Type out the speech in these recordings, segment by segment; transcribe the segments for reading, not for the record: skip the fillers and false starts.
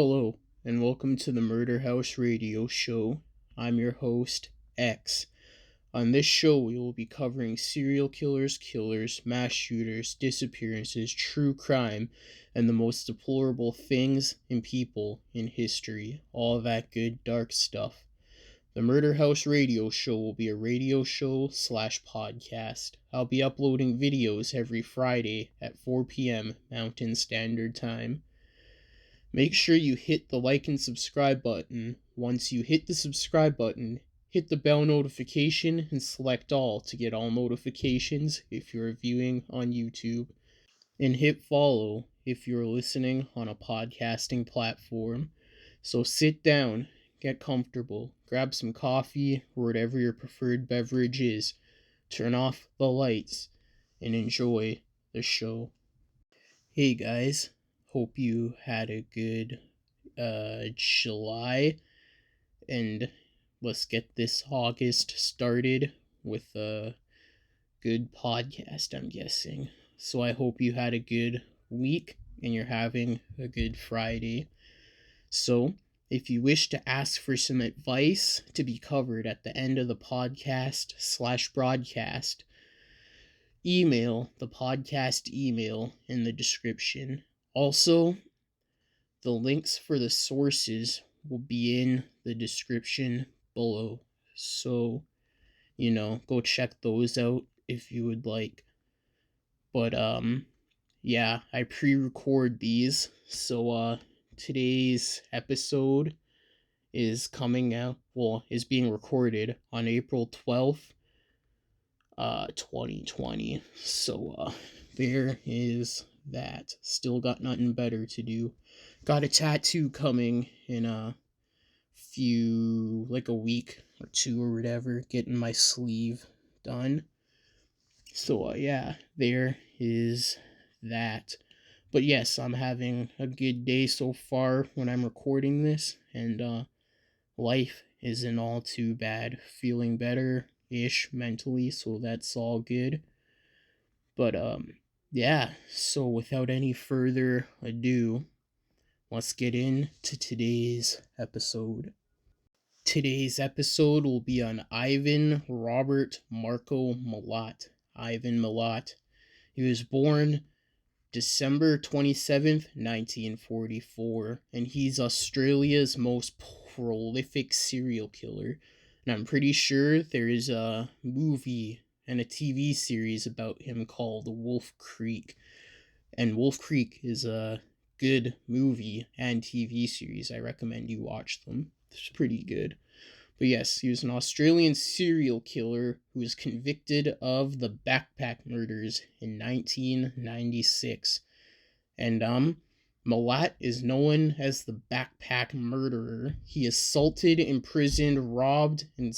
Hello, and welcome to the Murder House Radio Show. I'm your host, X. On this show, we will be covering serial killers, mass shooters, disappearances, true crime, and the most deplorable things and people in history. All that good, dark stuff. The Murder House Radio Show will be a radio show / podcast. I'll be uploading videos every Friday at 4 p.m. Mountain Standard Time. Make sure you hit the like and subscribe button. Once you hit the subscribe button, hit the bell notification and select all to get all notifications if you're viewing on YouTube. And hit follow if you're listening on a podcasting platform. So sit down, get comfortable, grab some coffee or whatever your preferred beverage is, turn off the lights, and enjoy the show. Hey guys. Hope you had a good July, and let's get this August started with a good podcast, I'm guessing. So I hope you had a good week and you're having a good Friday. So if you wish to ask for some advice to be covered at the end of the podcast / broadcast, email the podcast email in the description. Also, the links for the sources will be in the description below. So, go check those out if you would like. But, yeah, I pre-record these. So, today's episode is coming out, is being recorded on April 12th, 2020. So, there is that. Still got nothing better to do. Got a tattoo coming in a week or two or whatever, getting my sleeve done. So yeah, there is that. But yes, I'm having a good day so far when I'm recording this, and life isn't all too bad. Feeling better-ish mentally, so that's all good. But yeah, so without any further ado, let's get into today's episode. Today's episode will be on Ivan Robert Marco Milat. Ivan Milat. He was born December 27th, 1944, and he's Australia's most prolific serial killer. And I'm pretty sure there is a movie and a TV series about him called Wolf Creek. And Wolf Creek is a good movie and TV series. I recommend you watch them. It's pretty good. But yes, he was an Australian serial killer who was convicted of the backpack murders in 1996. And Milat is known as the backpack murderer. He assaulted, imprisoned, robbed, and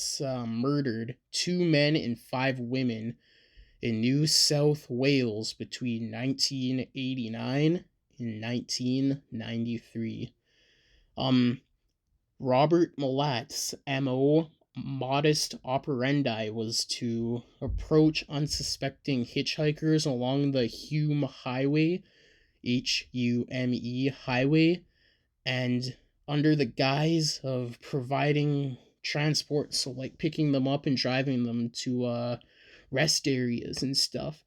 murdered 2 men and 5 women in New South Wales between 1989 and 1993. Robert Milat's MO, modus operandi, was to approach unsuspecting hitchhikers along the Hume Highway, Hume Highway, and under the guise of providing transport, so like picking them up and driving them to rest areas and stuff.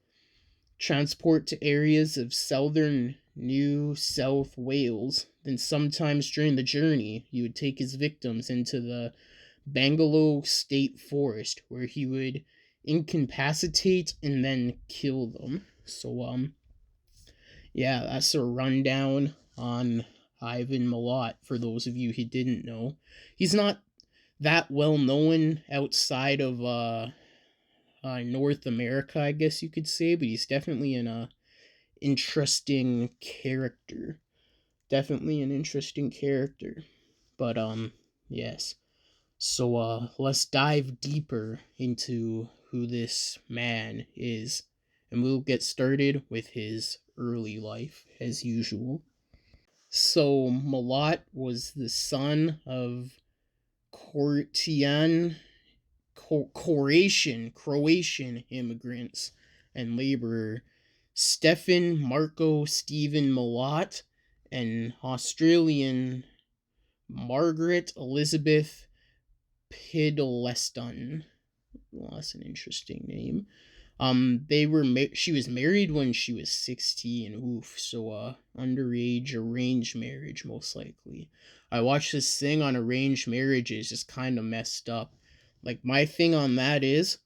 Transport to areas of southern New South Wales. Then sometimes during the journey, he would take his victims into the Bangalore State Forest, where he would incapacitate and then kill them. So, yeah, that's a rundown on Ivan Milat, for those of you who didn't know. He's not that well known outside of North America, I guess you could say, but he's definitely an interesting character. Definitely an interesting character. But yes. So let's dive deeper into who this man is, and we'll get started with his early life as usual. So Milat was the son of Croatian immigrants and laborer Stefan Marko Steven Milat an Australian Margaret Elizabeth Piddleston. Well, that's an interesting name. She was married when she was 16. Oof, so underage arranged marriage most likely. I watched this thing on arranged marriages, just kind of messed up. Like my thing on that is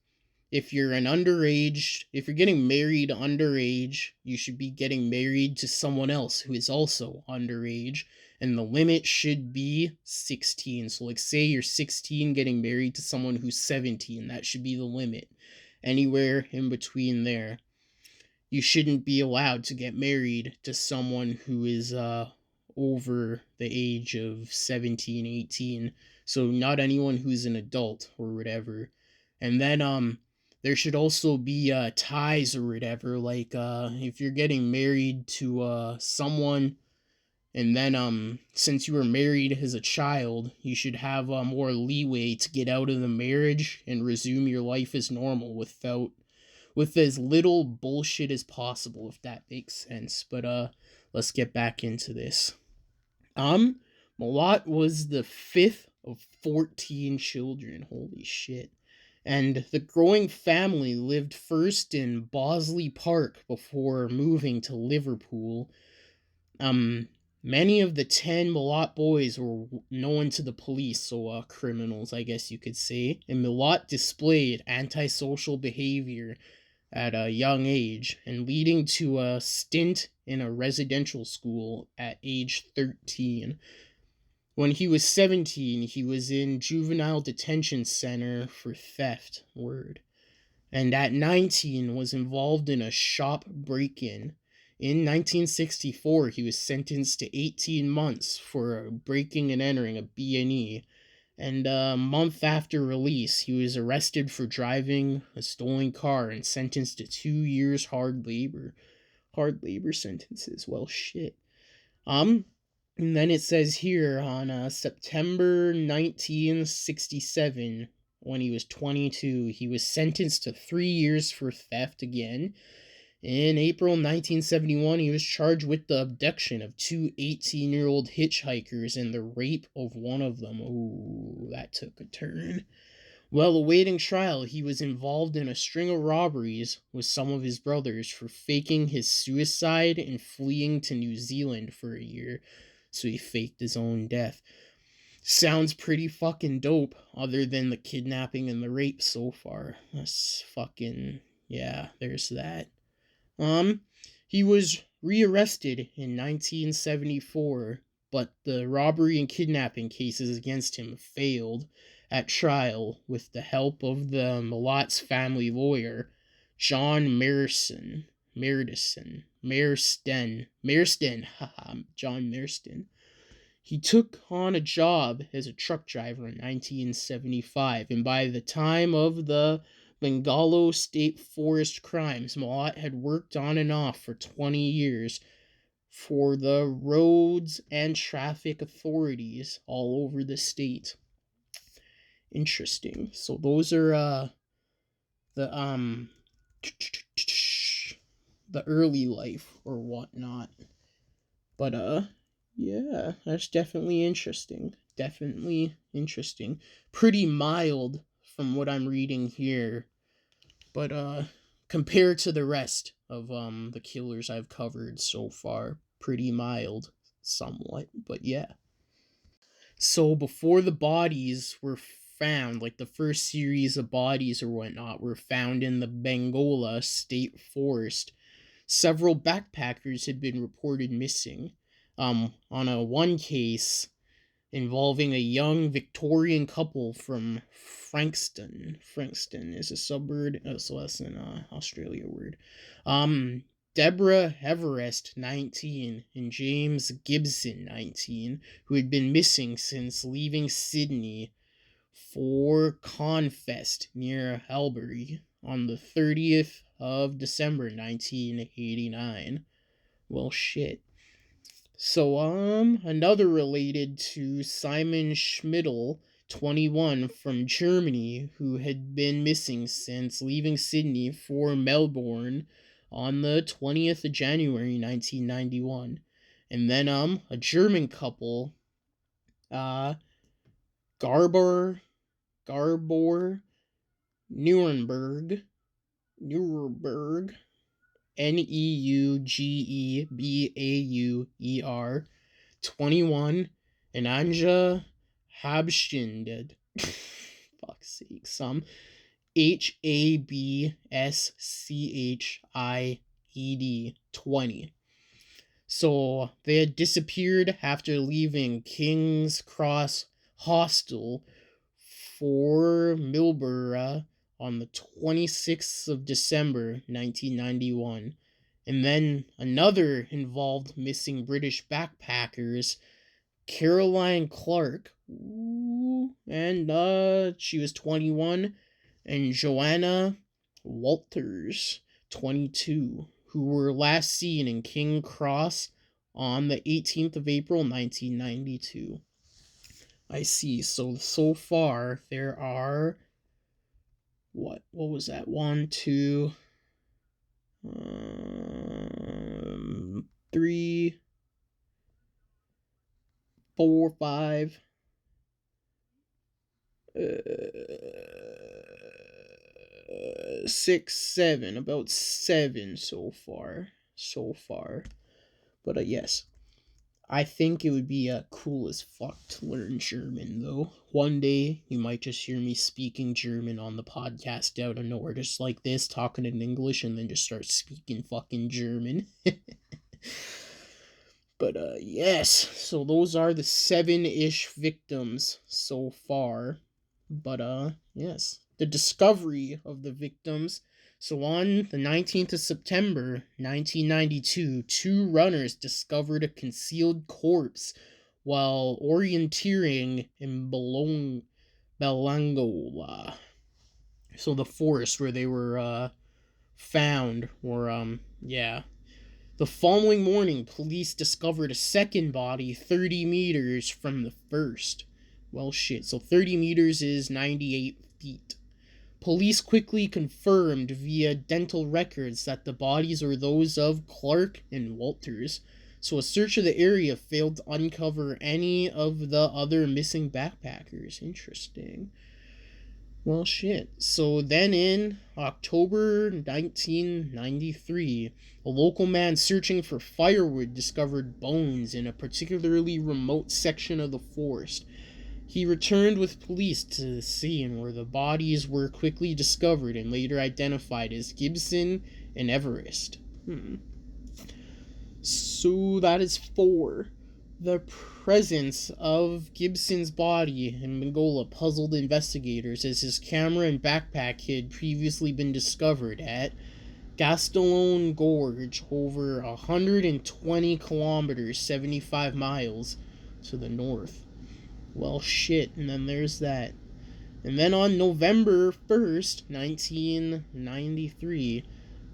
if you're getting married underage, you should be getting married to someone else who is also underage, and the limit should be 16. So like say you're 16 getting married to someone who's 17, that should be the limit. Anywhere in between there, you shouldn't be allowed to get married to someone who is over the age of 17, 18. So not anyone who's an adult or whatever. And then there should also be ties or whatever, like if you're getting married to someone, and then since you were married as a child, you should have more leeway to get out of the marriage and resume your life as normal with as little bullshit as possible, if that makes sense. But let's get back into this. Um Milat was the fifth of 14 children. Holy shit. And the growing family lived first in Bosley Park before moving to Liverpool. Um Many of the 10 Milat boys were known to the police, so criminals, I guess you could say. And Milat displayed antisocial behavior at a young age, and leading to a stint in a residential school at age 13. When he was 17, he was in juvenile detention center for theft, word. And at 19 was involved in a shop break-in. In 1964, he was sentenced to 18 months for breaking and entering a B&E. And a month after release, he was arrested for driving a stolen car and sentenced to 2 years hard labor. Hard labor sentences. Well, shit. And then it says here on September 1967, when he was 22, he was sentenced to 3 years for theft again. In April 1971, he was charged with the abduction of two 18-year-old hitchhikers and the rape of one of them. Ooh, that took a turn. While awaiting trial, he was involved in a string of robberies with some of his brothers for faking his suicide and fleeing to New Zealand for a year. So he faked his own death. Sounds pretty fucking dope, other than the kidnapping and the rape so far. That's fucking... yeah, there's that. He was rearrested in 1974, but the robbery and kidnapping cases against him failed at trial with the help of the Milat's family lawyer, John Marsden, haha, John Marsden. He took on a job as a truck driver in 1975, and by the time of the Bengalo State Forest crimes, Milat had worked on and off for 20 years for the roads and traffic authorities all over the state. Interesting. So those are the the early life or whatnot. But yeah, that's definitely interesting. Definitely interesting. Pretty mild from what I'm reading here. But compared to the rest of the killers I've covered so far, pretty mild somewhat. But yeah. So before the bodies were found, like the first series of bodies or whatnot were found in the Bengola State Forest, several backpackers had been reported missing. On a one case involving a young Victorian couple from Frankston. Frankston is a suburb, so that's an Australia word. Deborah Everest, 19, and James Gibson, 19, who had been missing since leaving Sydney for Confest near Albury on the 30th of December, 1989. Well, shit. So, another related to Simon Schmidl, 21, from Germany, who had been missing since leaving Sydney for Melbourne on the 20th of January, 1991. And then a German couple, Garbor Nuremberg, Neugebauer, 21, and Anja Habschind, fuck's sake, some Habschied, 20. So they had disappeared after leaving King's Cross Hostel for Milborough on the 26th of December 1991. And then another involved missing British backpackers, Caroline Clark, and she was 21, and Joanna Walters, 22, who were last seen in King Cross on the 18th of April, 1992. I see. So far, there are... What was that? 1, 2... 3... 4, 5... 6, 7. About 7 so far. But yes. I think it would be cool as fuck to learn German, though. One day, you might just hear me speaking German on the podcast out of nowhere, just like this, talking in English, and then just start speaking fucking German. But, yes, so those are the 7-ish victims so far. But, yes, the discovery of the victims. So on the 19th of September, 1992, 2 runners discovered a concealed corpse while orienteering in Belangola. So the forest where they were found, or The following morning, police discovered a second body 30 meters from the first. Well, shit, so 30 meters is 98 feet. Police quickly confirmed via dental records that the bodies were those of Clark and Walters, so a search of the area failed to uncover any of the other missing backpackers. Interesting. Well, shit. So then in October 1993, a local man searching for firewood discovered bones in a particularly remote section of the forest. He returned with police to the scene where the bodies were quickly discovered and later identified as Gibson and Everest. So that is 4. The presence of Gibson's body in Mongolia puzzled investigators as his camera and backpack had previously been discovered at Gastelone Gorge, over 120 kilometers, 75 miles to the north. Well, shit, and then there's that. And then on November 1st, 1993,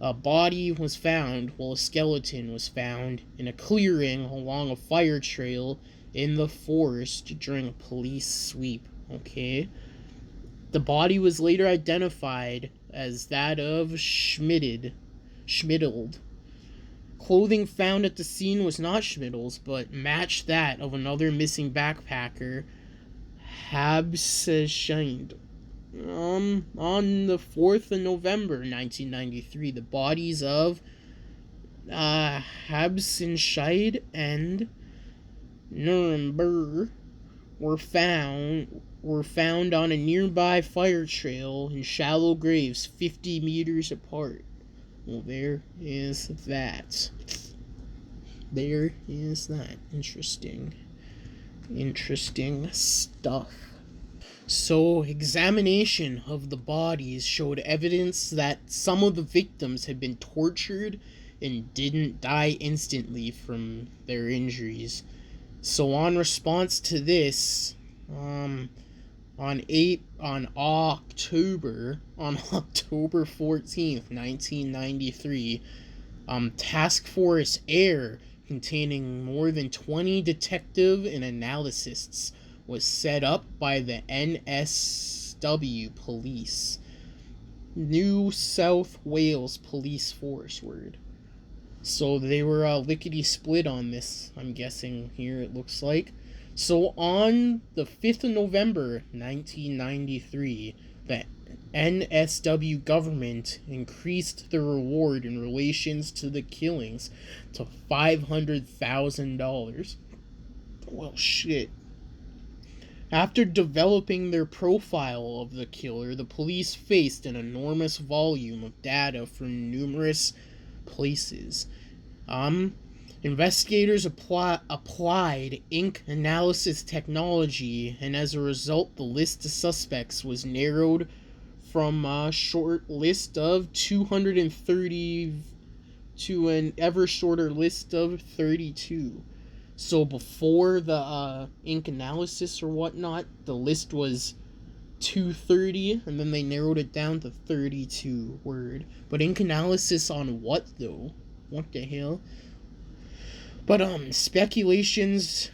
a body was found, a skeleton was found in a clearing along a fire trail in the forest during a police sweep, okay? The body was later identified as that of Schmidl. Clothing found at the scene was not Schmidl's, but matched that of another missing backpacker, Habschind. On the 4th of November 1993, the bodies of Habschind and Nuremberg were found on a nearby fire trail in shallow graves 50 meters apart. Well, there is that. Interesting stuff. So, examination of the bodies showed evidence that some of the victims had been tortured and didn't die instantly from their injuries. So, on response to this, on October 14th, 1993, Task Force Air, containing more than 20 detective and analysts, was set up by the NSW Police, New South Wales Police Force. So they were lickety split on this, I'm guessing here it looks like. So on the 5th of November 1993, the NSW government increased the reward in relations to the killings to $500,000. Well, shit. After developing their profile of the killer, the police faced an enormous volume of data from numerous places. Um, Investigators applied ink analysis technology, and as a result, the list of suspects was narrowed from a short list of 230 to an ever shorter list of 32. So before the ink analysis or whatnot, the list was 230, and then they narrowed it down to 32 word. But ink analysis on what though? What the hell? But speculations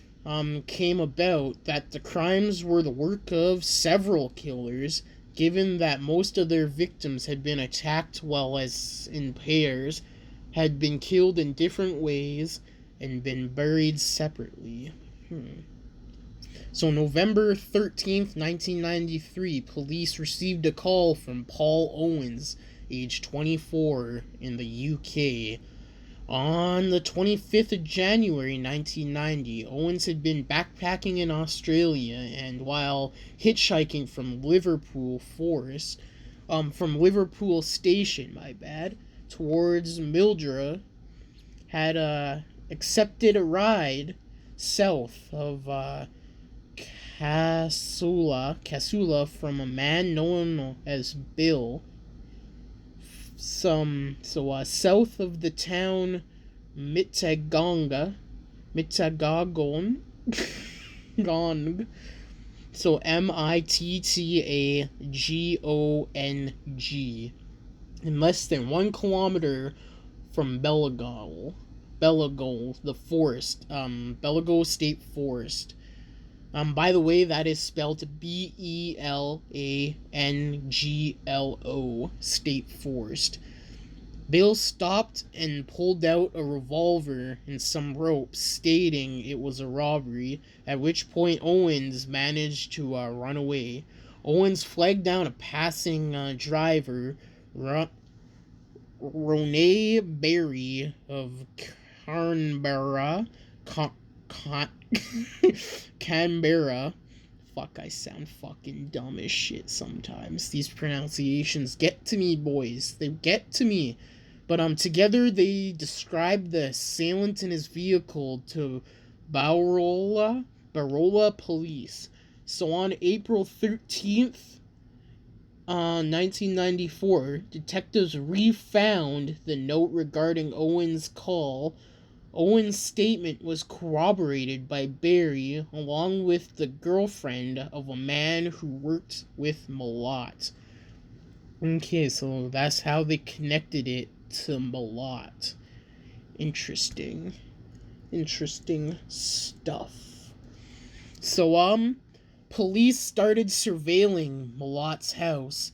came about that the crimes were the work of several killers, given that most of their victims had been attacked while as in pairs, had been killed in different ways, and been buried separately. So November 13th, 1993, police received a call from Paul Owens, age 24, in the UK. On the 25th of January 1990, Owens had been backpacking in Australia, and while hitchhiking from Liverpool Station, towards Mildura, had accepted a ride south of Casula from a man known as Bill. South of the town Mittagong, Gong. So Mittagong, in less than 1 kilometer from Belagol, the forest, Belagol State Forest. By the way, that is spelled Belanglo, State Forest. Bill stopped and pulled out a revolver and some ropes, stating it was a robbery, at which point Owens managed to run away. Owens flagged down a passing driver, Ronay Berry of Canberra. Canberra. Fuck, I sound fucking dumb as shit sometimes. These pronunciations get to me, boys. They get to me. But together they described the assailant in his vehicle to Barola police. So on April 13th, 1994, detectives refound the note regarding Owen's call. Owen's statement was corroborated by Barry, along with the girlfriend of a man who worked with Milat. Okay, so that's how they connected it to Milat. Interesting stuff. So, police started surveilling Milat's house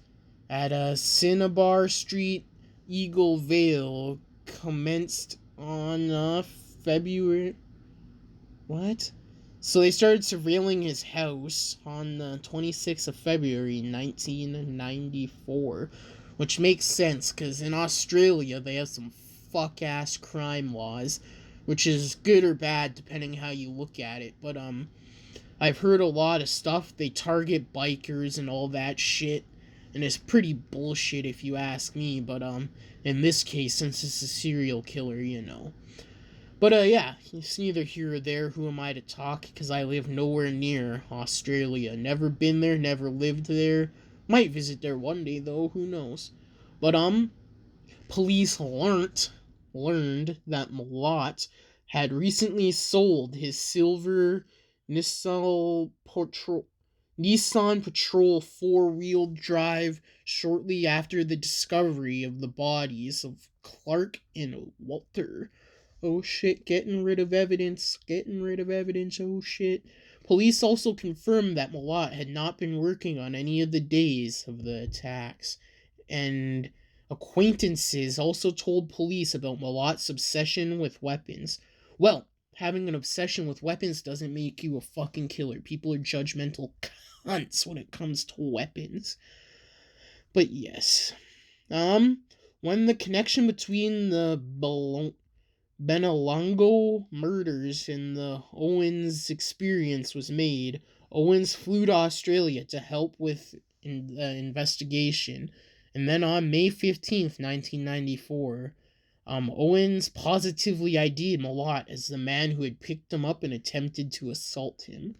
at Cinnabar Street, Eagle Vale, commenced on February. What? So they started surveilling his house on the 26th of February 1994, which makes sense because in Australia they have some fuck ass crime laws, which is good or bad depending how you look at it. But I've heard a lot of stuff. They target bikers and all that shit, and it's pretty bullshit if you ask me. But in this case, since it's a serial killer, you know. But yeah, it's neither here or there. Who am I to talk? Because I live nowhere near Australia. Never been there, never lived there. Might visit there one day though, who knows. But police learned that Milat had recently sold his silver Nissan Patrol 4-wheel drive shortly after the discovery of the bodies of Clark and Walter. Oh shit, getting rid of evidence, oh shit. Police also confirmed that Milat had not been working on any of the days of the attacks, and Acquaintances also told police about Milat's obsession with weapons. Well, having an obsession with weapons doesn't make you a fucking killer. People are judgmental cunts when it comes to weapons. But yes. When the connection between the Benalongo murders and the Owens experience was made, Owens flew to Australia to help with the investigation. And then on May 15th, 1994, Owens positively ID'd Milat as the man who had picked him up and attempted to assault him.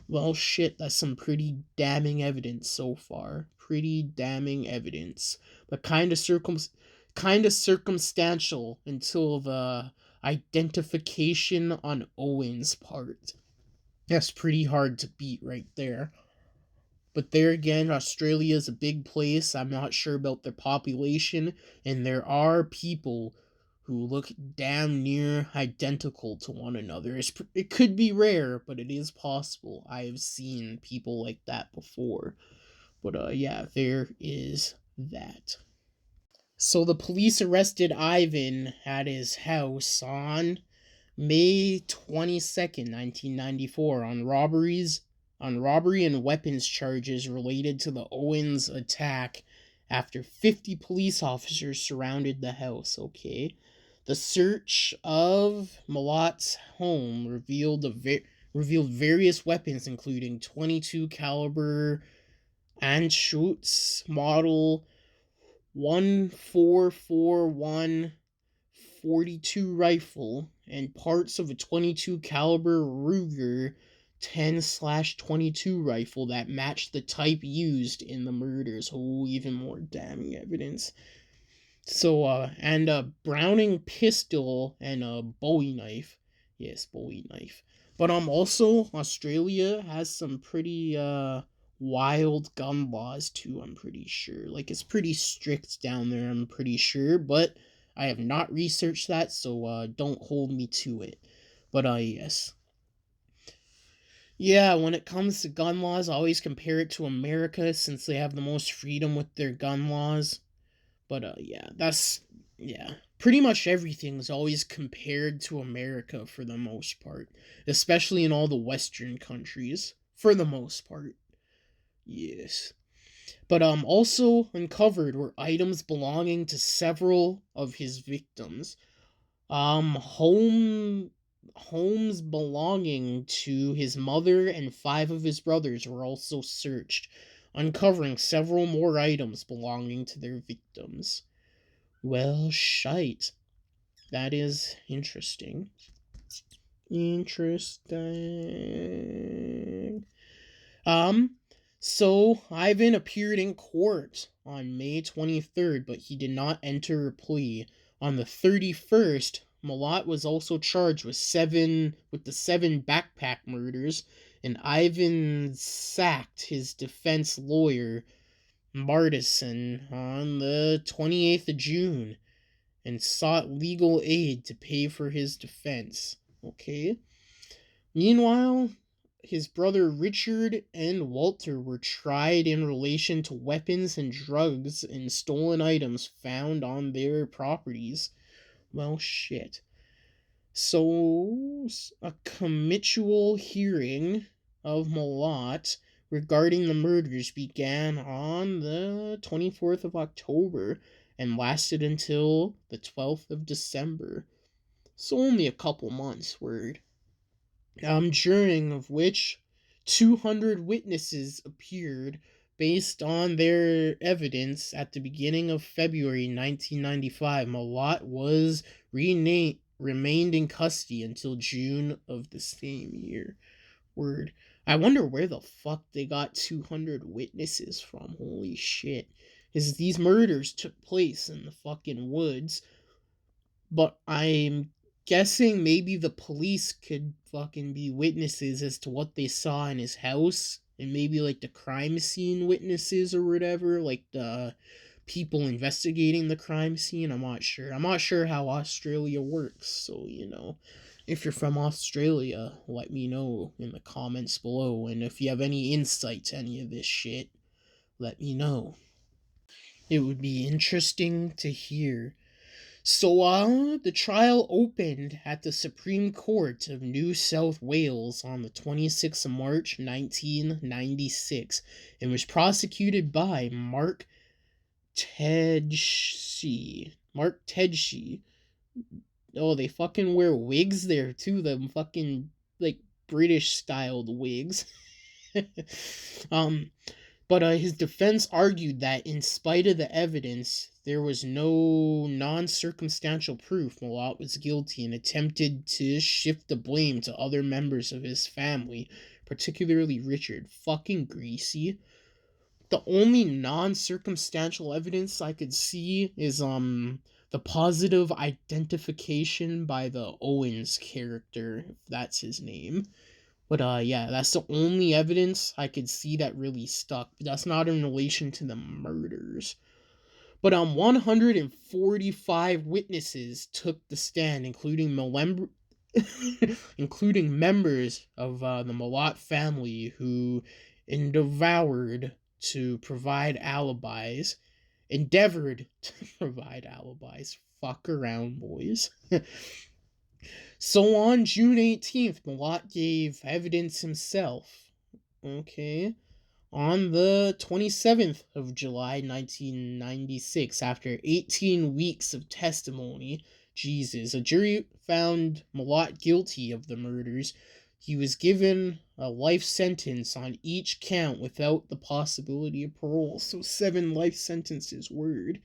Well, shit, that's some pretty damning evidence so far. Pretty damning evidence. But kind of circumstantial until the identification on Owen's part. That's pretty hard to beat right there. But there again, Australia is a big place. I'm not sure about their population, and there are people who look damn near identical to one another. It could be rare, but it is possible. I have seen people like that before. But yeah, there is that. So the police arrested Ivan at his house on May 22nd, 1994 on robbery and weapons charges related to the Owens attack after 50 police officers surrounded the house, okay? The search of Milat's home revealed various weapons including 22 caliber Anschutz model 1441 42 rifle and parts of a 22 caliber Ruger 10/22 rifle that matched the type used in the murders. Oh, even more damning evidence. So, and a Browning pistol and a Bowie knife. Yes, Bowie knife. But also Australia has some pretty wild gun laws too, I'm pretty sure. Like it's pretty strict down there, I'm pretty sure, but I have not researched that, so don't hold me to it. But yes. Yeah, when it comes to gun laws, I always compare it to America since they have the most freedom with their gun laws. But yeah, yeah. Pretty much everything's always compared to America for the most part, especially in all the Western countries for the most part. Yes. But also uncovered were items belonging to several of his victims. Homes belonging to his mother and 5 of his brothers were also searched, uncovering several more items belonging to their victims. Well, shite. That is interesting. Interesting. So Ivan appeared in court on May 23rd, but he did not enter a plea. On the 31st, Milat was also charged with the 7 backpack murders, and Ivan sacked his defense lawyer, Martison, on the 28th of June and sought legal aid to pay for his defense. Okay? Meanwhile, his brother Richard and Walter were tried in relation to weapons and drugs and stolen items found on their properties. Well, shit. So, a committal hearing of Milat regarding the murders began on the 24th of October and lasted until the 12th of December. So only a couple months, word. During of which 200 witnesses appeared based on their evidence. At the beginning of February 1995, Milat was remained in custody until June of the same year. Word. I wonder where the fuck they got 200 witnesses from. Holy shit. Because these murders took place in the fucking woods. But I'm guessing maybe the police could fucking be witnesses as to what they saw in his house. And maybe like the crime scene witnesses or whatever. Like the people investigating the crime scene. I'm not sure. I'm not sure how Australia works. So, if you're from Australia, let me know in the comments below. And if you have any insight to any of this shit, let me know. It would be interesting to hear. So, the trial opened at the Supreme Court of New South Wales on the 26th of March, 1996, and was prosecuted by Mark Tedshee. Oh, they fucking wear wigs there too, them fucking, like, British-styled wigs. um, but his defense argued that in spite of the evidence, there was no non-circumstantial proof Milat was guilty, and attempted to shift the blame to other members of his family, particularly Richard. Fucking greasy. The only non-circumstantial evidence I could see is the positive identification by the Owens character, if that's his name. But yeah, that's the only evidence I could see that really stuck. But that's not in relation to the murders. But 145 witnesses took the stand, including including members of the Milat family who endeavored to provide alibis. Endeavored to provide alibis. Fuck around, boys. So on June 18th, Milat gave evidence himself. Okay. On the 27th of July, 1996, after 18 weeks of testimony, Jesus, a jury found Milat guilty of the murders. He was given a life sentence on each count without the possibility of parole. So 7 life sentences, word.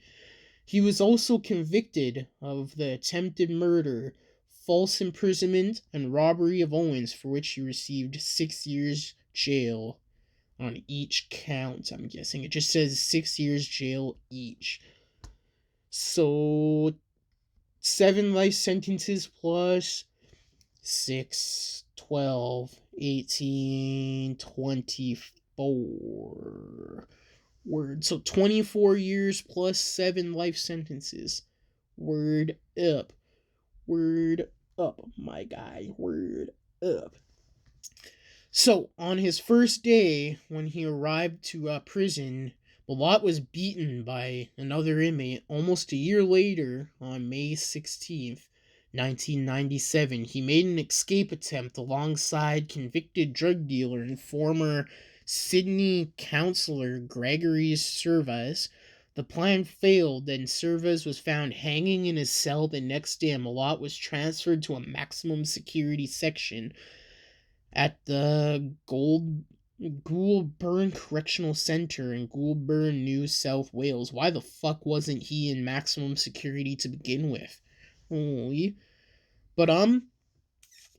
He was also convicted of the attempted murder, false imprisonment, and robbery of Owens, for which he received 6 years jail on each count. I'm guessing it just says 6 years jail each. So 7 life sentences plus 6, 12, 18, 24. Word. So 24 years plus 7 life sentences. Word up. Word up, my guy. Word up. So, on his first day, when he arrived to prison, Milat was beaten by another inmate. Almost a year later, on May 16th, 1997, he made an escape attempt alongside convicted drug dealer and former Sydney councillor Gregory Servas. The plan failed, and Servas was found hanging in his cell. The next day, Milat was transferred to a maximum security section at the Goulburn Correctional Center in Goulburn, New South Wales. Why the fuck wasn't he in maximum security to begin with? Holy. But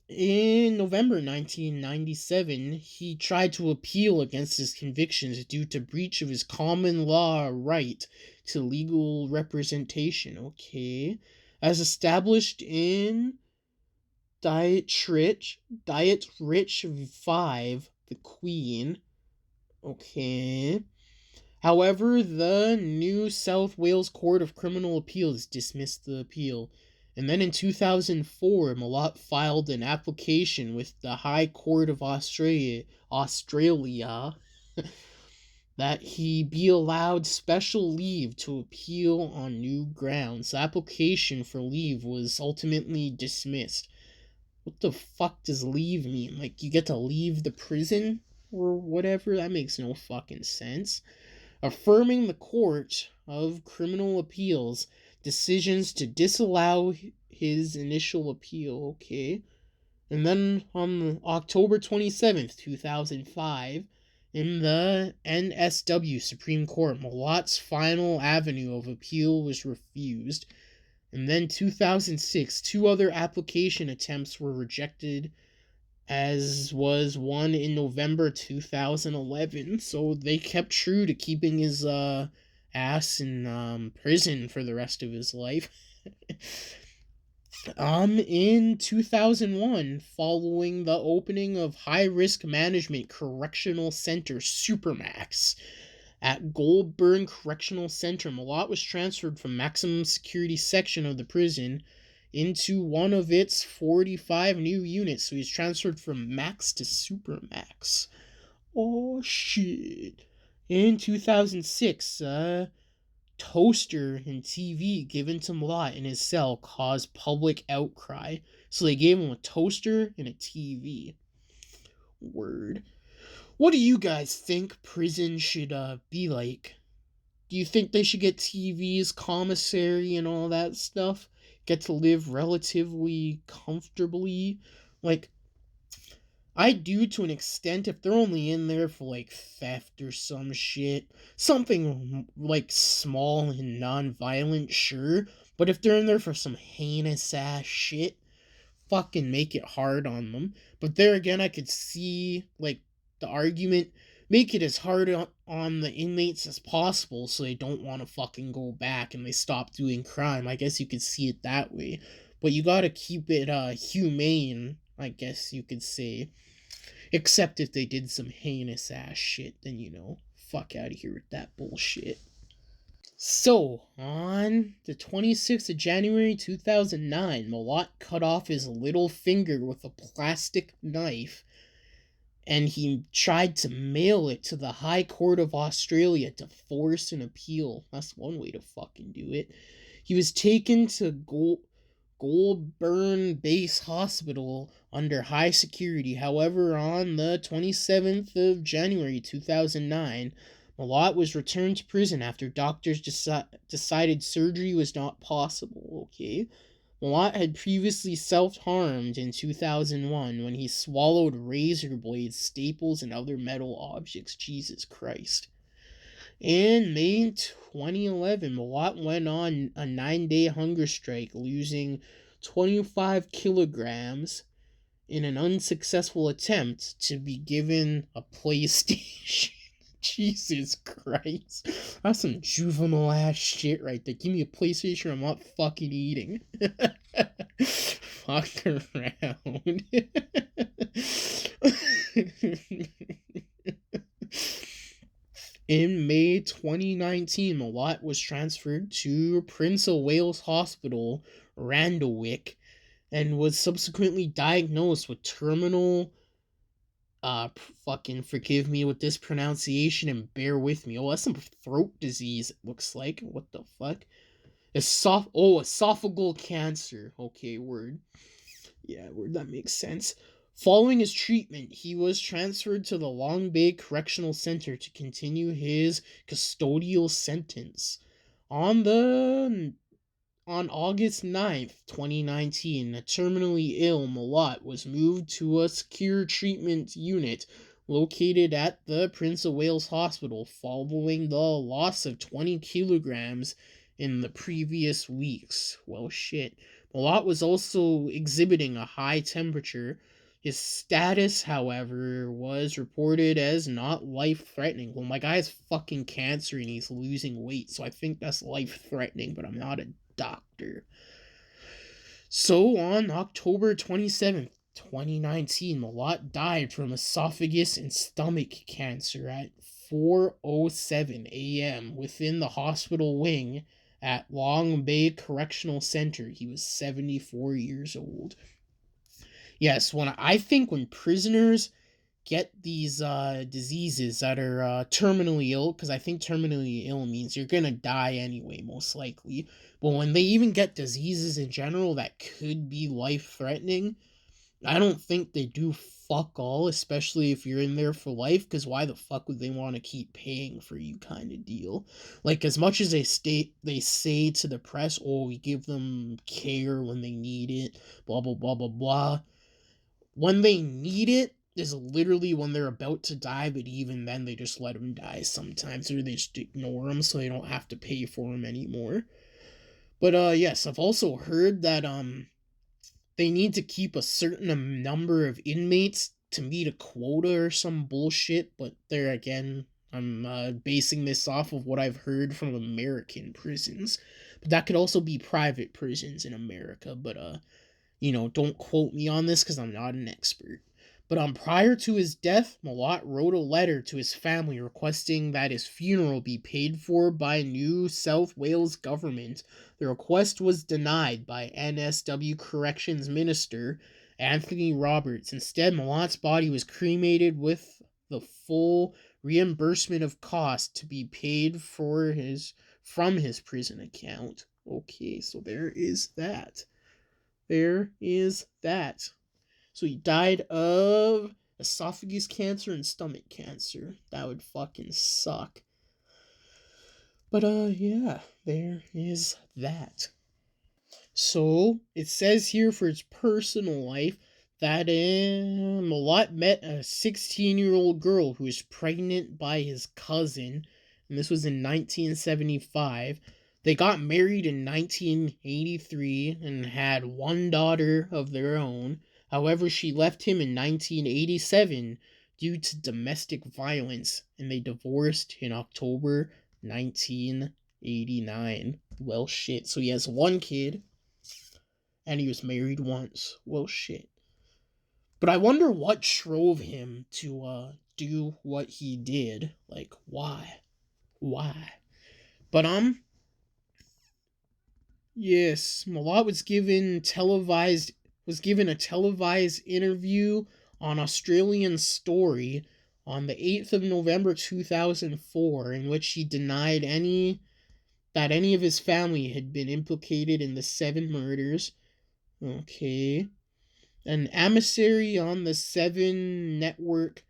in November 1997, he tried to appeal against his convictions due to breach of his common law right to legal representation. Okay. As established in Diet Rich 5, The Queen. Okay. However, the New South Wales Court of Criminal Appeals dismissed the appeal. And then in 2004, Milat filed an application with the High Court of Australia that he be allowed special leave to appeal on new grounds. The application for leave was ultimately dismissed. What the fuck does leave mean? Like, you get to leave the prison or whatever? That makes no fucking sense. Affirming the Court of Criminal Appeals decisions to disallow his initial appeal. Okay. And then on October 27th, 2005, in the NSW Supreme Court, Milat's final avenue of appeal was refused. And then 2006, 2 other application attempts were rejected, as was one in November 2011. So they kept true to keeping his ass in prison for the rest of his life. In 2001, following the opening of High Risk Management Correctional Center Supermax at Goulburn Correctional Center, Milat was transferred from maximum security section of the prison into one of its 45 new units. So he's transferred from max to supermax. Oh shit. In 2006, toaster and TV given to Milat in his cell caused public outcry. So they gave him a toaster and a TV. Word. What do you guys think prison should be like? Do you think they should get TVs, commissary, and all that stuff? Get to live relatively comfortably? Like, I do to an extent if they're only in there for like theft or some shit. Something like small and non-violent, sure. But if they're in there for some heinous ass shit, fucking make it hard on them. But there again, I could see like the argument, make it as hard on the inmates as possible so they don't want to fucking go back and they stop doing crime. I guess you could see it that way. But you gotta keep it humane, I guess you could say. Except if they did some heinous ass shit, then fuck out of here with that bullshit. So, on the 26th of January 2009, Milat cut off his little finger with a plastic knife, and he tried to mail it to the High Court of Australia to force an appeal. That's one way to fucking do it. He was taken to Goulburn Base Hospital under high security. However, on the 27th of January 2009, Milat was returned to prison after doctors decided surgery was not possible. Okay. Milat had previously self-harmed in 2001 when he swallowed razor blades, staples, and other metal objects. Jesus Christ. In May 2011, Milat went on a 9-day hunger strike, losing 25 kilograms in an unsuccessful attempt to be given a PlayStation. Jesus Christ. That's some juvenile ass shit right there. Give me a PlayStation, I'm not fucking eating. Fuck around. In May 2019, Milat was transferred to Prince of Wales Hospital, Randwick, and was subsequently diagnosed with terminal fucking forgive me with this pronunciation and bear with me. Oh, that's some throat disease, it looks like. What the fuck? Esophageal cancer. Okay, word. Yeah, word, that makes sense. Following his treatment, he was transferred to the Long Bay Correctional Center to continue his custodial sentence. On August 9th, 2019, a terminally ill Milat was moved to a secure treatment unit located at the Prince of Wales Hospital following the loss of 20 kilograms in the previous weeks. Well, shit. Milat was also exhibiting a high temperature. His status, however, was reported as not life-threatening. Well, my guy has fucking cancer and he's losing weight, so I think that's life-threatening, but I'm not a doctor. So, on October 27th, 2019, Milat died from esophagus and stomach cancer at 4:07 a.m. within the hospital wing at Long Bay Correctional Center. He was 74 years old. Yes, when prisoners get these diseases that are terminally ill, because I think terminally ill means you're gonna die anyway, most likely. But when they even get diseases in general that could be life-threatening, I don't think they do fuck all, especially if you're in there for life, because why the fuck would they want to keep paying for you kind of deal? Like, as much as they say to the press, oh, we give them care when they need it, blah, blah, blah, blah, blah. When they need it is literally when they're about to die, but even then they just let them die sometimes, or they just ignore them so they don't have to pay for them anymore. But yes, I've also heard that they need to keep a certain number of inmates to meet a quota or some bullshit, but there again, I'm basing this off of what I've heard from American prisons. But that could also be private prisons in America, but don't quote me on this because I'm not an expert. But prior to his death, Milat wrote a letter to his family requesting that his funeral be paid for by New South Wales government. The request was denied by NSW Corrections Minister Anthony Roberts. Instead, Milat's body was cremated with the full reimbursement of cost to be paid for from his prison account. Okay, so there is that. There is that. So he died of esophagus cancer and stomach cancer. That would fucking suck. But yeah, there is that. So it says here for his personal life that Milat met a 16-year-old girl who was pregnant by his cousin, and this was in 1975. They got married in 1983 and had one daughter of their own. However, she left him in 1987 due to domestic violence, and they divorced in October 1989. Well, shit. So he has one kid, and he was married once. Well, shit. But I wonder what drove him to do what he did. Like, why? Why? But yes, Milat was given a televised interview on Australian Story on the 8th of November 2004, in which he denied that any of his family had been implicated in the 7 murders. Okay. An emissary on the 7 network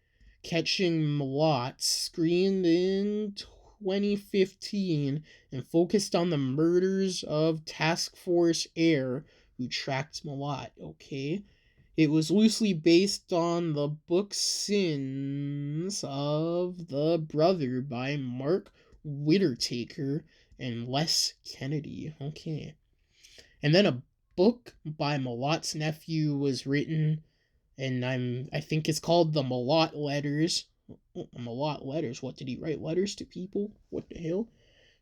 catching Milat screened in 2015 and focused on the murders of Task Force Air, who tracked Milat. Okay. It was loosely based on the book Sins of the Brother by Mark Whittaker and Les Kennedy. Okay. And then a book by Milat's nephew was written, and I think it's called The Milat Letters. Milat Letters. What did he write? Letters to people? What the hell?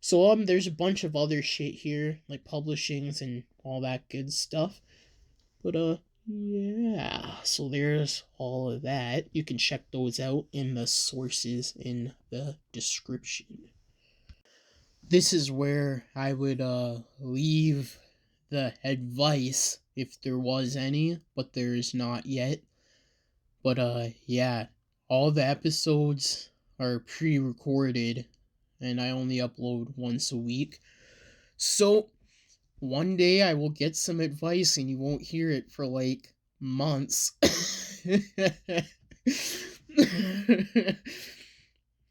So there's a bunch of other shit here, like publishings and all that good stuff. But yeah. So there's all of that. You can check those out in the sources in the description. This is where I would leave the advice if there was any, but there is not yet. But yeah, all the episodes are pre-recorded and I only upload once a week. So one day I will get some advice and you won't hear it for like months.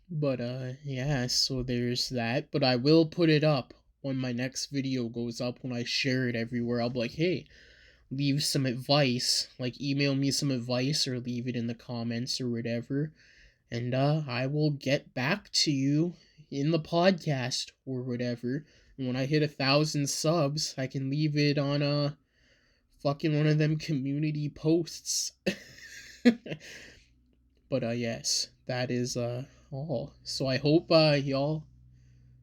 But yeah, so there's that. But I will put it up when my next video goes up, when I share it everywhere. I'll be like, hey, leave some advice, like email me some advice or leave it in the comments or whatever, and I will get back to you in the podcast or whatever. And when I hit 1,000 subs, I can leave it on a fucking one of them community posts. But yes, that is all. So I hope y'all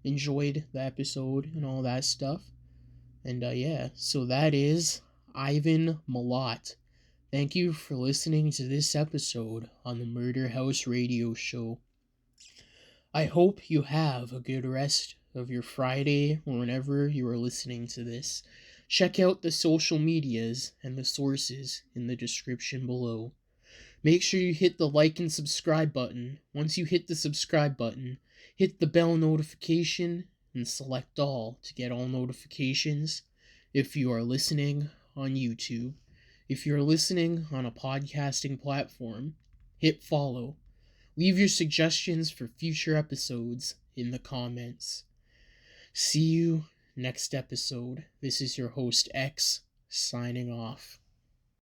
enjoyed the episode and all that stuff. And yeah, so that is Ivan Milat. Thank you for listening to this episode on the Murder House Radio Show. I hope you have a good rest of your Friday or whenever you are listening to this. Check out the social medias and the sources in the description below. Make sure you hit the like and subscribe button. Once you hit the subscribe button, hit the bell notification and select all to get all notifications if you are listening on YouTube. If you're listening on a podcasting platform, hit follow. Leave your suggestions for future episodes in the comments. See you next episode. This is your host X, signing off.